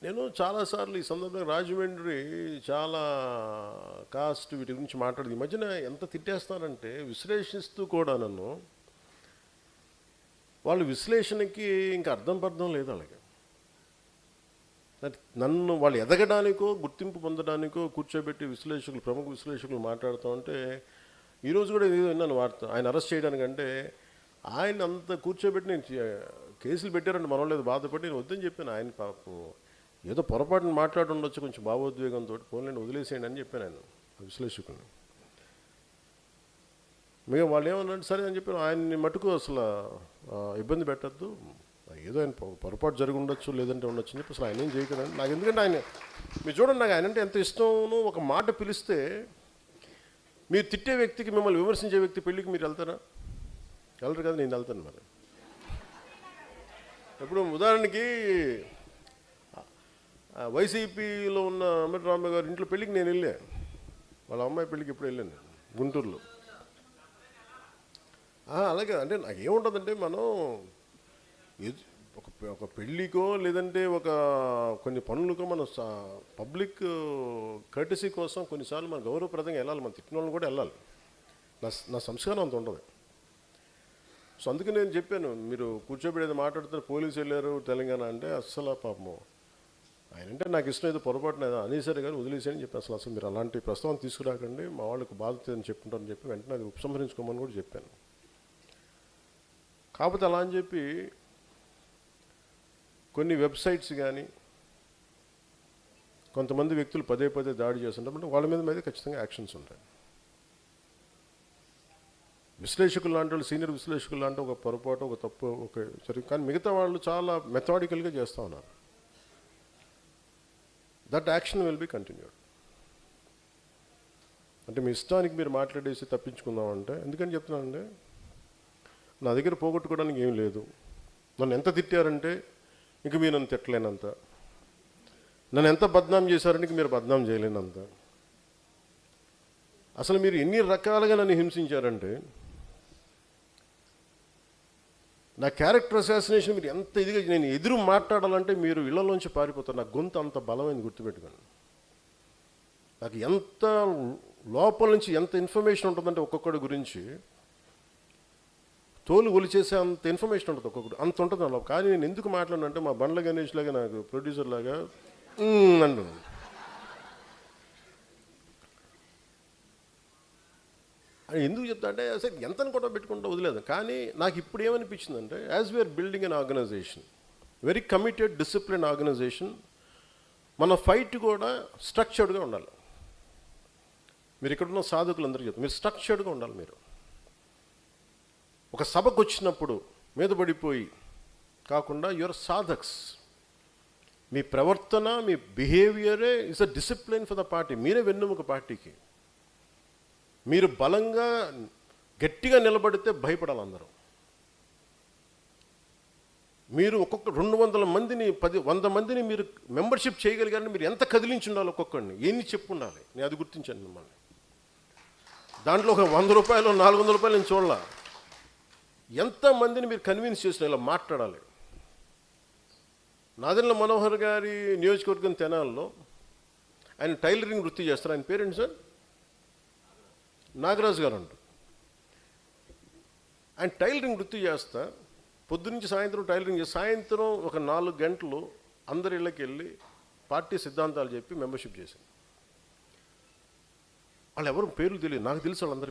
నేను చాలాసార్లు ఈ సందర్భంగా రాజమండ్రి చాలా కాస్ట్ వీటి గురించి మాట్లాడింది. ఈ మధ్యన ఎంత తిట్టేస్తానంటే విశ్లేషిస్తూ కూడా నన్ను వాళ్ళు విశ్లేషణకి ఇంకా అర్థం పర్థం లేదు అలాగే. నన్ను వాళ్ళు ఎదగడానికో గుర్తింపు పొందడానికో కూర్చోబెట్టి విశ్లేషకులు ప్రముఖ విశ్లేషకులు మాట్లాడుతూ ఉంటే ఈరోజు కూడా ఏదో విన్నాను వార్త, ఆయన అరెస్ట్ చేయడానికంటే ఆయన అంత కూర్చోబెట్టి నేను కేసులు పెట్టారంటే మనం లేదు బాధపడి నేను వద్దని చెప్పాను. ఆయన పాపం ఏదో పొరపాటున మాట్లాడి ఉండొచ్చు కొంచెం భావోద్వేగంతో, ఫోన్లేని వదిలేసేయండి అని చెప్పాను ఆయన విశ్లేషకుని. మేము వాళ్ళు ఏమన్నాడు సరే అని చెప్పాను. ఆయన్ని మటుకు అసలు ఇబ్బంది పెట్టద్దు, ఏదో ఆయన పొరపాటు జరిగి ఉండొచ్చు లేదంటే ఉండొచ్చు అని చెప్పి అసలు ఆయన ఏం చేయకూడదు నాకు. ఎందుకంటే ఆయన మీరు చూడండి, నాకు ఆయన అంటే ఎంత ఇష్టమో. ఒక మాట పిలిస్తే మీరు తిట్టే వ్యక్తికి మిమ్మల్ని విమర్శించే వ్యక్తి పెళ్ళికి మీరు వెళ్తారా? వెళ్ళరు కదా, నేను వెళ్తాను. మరి ఇప్పుడు ఉదాహరణకి వైసీపీలో ఉన్న అంబటిరాంబాబు గారి ఇంట్లో పెళ్ళికి నేను వెళ్ళా. వాళ్ళ అమ్మాయి పెళ్ళికి ఇప్పుడు వెళ్ళాను గుంటూరులో. అలాగే అంటే నాకు ఏముంటుందంటే మనం ఒక పెళ్ళికో లేదంటే ఒక కొన్ని పనులకో మనం పబ్లిక్ కర్టసీ కోసం కొన్నిసార్లు మన గౌరవప్రదంగా వెళ్ళాలి, మన తిట్టిన వాళ్ళని కూడా వెళ్ళాలి. నా సంస్కారం అంత ఉండదు. సో అందుకే నేను చెప్పాను, మీరు కూర్చోబెడేది మాట్లాడుతున్నారు పోలీసు వెళ్ళారు తెలంగాణ అంటే అస్సలు పాపము ఆయన అంటే నాకు ఇష్టం ఏదో పొరపాటున ఏదో అనేసరి కానీ వదిలేసారని చెప్పి అసలు మీరు అలాంటి ప్రస్తావన తీసుకురాకండి, మా వాళ్ళకి బాధ్యత అని చెప్పుకుంటారని చెప్పి వెంటనే అది ఉపసంహరించుకోమని కూడా చెప్పాను. కాకపోతే అలా అని చెప్పి కొన్ని వెబ్సైట్స్ కానీ కొంతమంది వ్యక్తులు పదే పదే దాడి చేస్తుంటారు, వాళ్ళ మీద ఖచ్చితంగా యాక్షన్స్ ఉంటాయి. విశ్లేషకులు లాంటి వాళ్ళు, సీనియర్ విశ్లేషకులు లాంటి ఒక పొరపాటు ఒక తప్పు ఒక జరిగింది, కానీ మిగతా వాళ్ళు చాలా మెథాడికల్గా చేస్తూ ఉన్నారు. That action will be continued. అంటే మీ ఇష్టానికి మీరు మాట్లాడేసి తప్పించుకుందామంటే ఎందుకని చెప్తున్నానంటే నా దగ్గర పోగొట్టుకోవడానికి ఏం లేదు. నన్ను ఎంత తిట్టారంటే ఇంక మీరు నన్ను తిట్టలేనంత, నన్ను ఎంత బద్నాం చేశారంటే ఇంక మీరు బద్నాం చేయలేనంత, అసలు మీరు ఎన్ని రకాలుగా నన్ను హింసించారంటే నా క్యారెక్టర్ అసాసినేషన్ మీరు ఎంత ఇదిగా నేను ఎదురు మాట్లాడాలంటే మీరు ఇళ్లలోంచి పారిపోతారు. నా గొంతు అంత బలమైంది, గుర్తుపెట్టుకోండి. నాకు ఎంత లోపల నుంచి ఎంత ఇన్ఫర్మేషన్ ఉంటుందంటే ఒక్కొక్కడి గురించి తోలు ఒలిచేసే అంత ఇన్ఫర్మేషన్ ఉంటుంది ఒక్కొక్కటి, అంత ఉంటుంది నా లోపల. కానీ నేను ఎందుకు మాట్లాడినంటే మా బండ్ల గణేష్ లాగా నాకు ప్రొడ్యూసర్ లాగా అంటు ఎందుకు చెప్తా అంటే అసలు ఎంతని కూడా పెట్టుకుంటూ వదిలేదు. కానీ నాకు ఇప్పుడు ఏమనిపించిందంటే as we're building an organisation, very committed discipline organisation, మన ఫైట్ కూడా స్ట్రక్చర్డ్గా ఉండాలి. మీరు ఇక్కడున్న సాధకులు అందరికీ చెప్తారు, మీరు స్ట్రక్చర్డ్గా ఉండాలి. మీరు ఒక సభకు వచ్చినప్పుడు మీద పడిపోయి కాకుండా యువర్ సాధక్స్, మీ ప్రవర్తన మీ బిహేవియరే is a discipline for the party. మీరే వెన్నెముక పార్టీకి. మీరు బలంగా గట్టిగా నిలబడితే భయపడాలి అందరూ. మీరు ఒక్కొక్క 200 మందిని 100 మందిని మీరు మెంబర్షిప్ చేయగలిగారని మీరు ఎంత కదిలించి ఉండాలి, ఒక్కొక్కడిని ఎన్ని చెప్పు ఉండాలి. నేను అది గుర్తించాను మిమ్మల్ని. దాంట్లో ఒక 100 రూపాయలు 400 రూపాయలు నేను చూడాల, ఎంతమందిని మీరు కన్విన్స్ చేసిన ఇలా మాట్లాడాలి. నాదెండ్ల మనోహర్ గారి నియోజకవర్గం తెనాల్లో ఆయన టైలరింగ్ వృత్తి చేస్తారు. ఆయన పేరేంటి సార్? నాగరాజు గారు అంటారు. ఆయన టైలరింగ్ వృత్తి చేస్తా పొద్దునుంచి సాయంత్రం టైలరింగ్ చేసి సాయంత్రం ఒక 4 గంటలు అందరి ఇళ్ళకి వెళ్ళి పార్టీ సిద్ధాంతాలు చెప్పి మెంబర్షిప్ చేశాను. వాళ్ళు ఎవరు పేర్లు తెలియదు, నాకు తెలుసు వాళ్ళందరి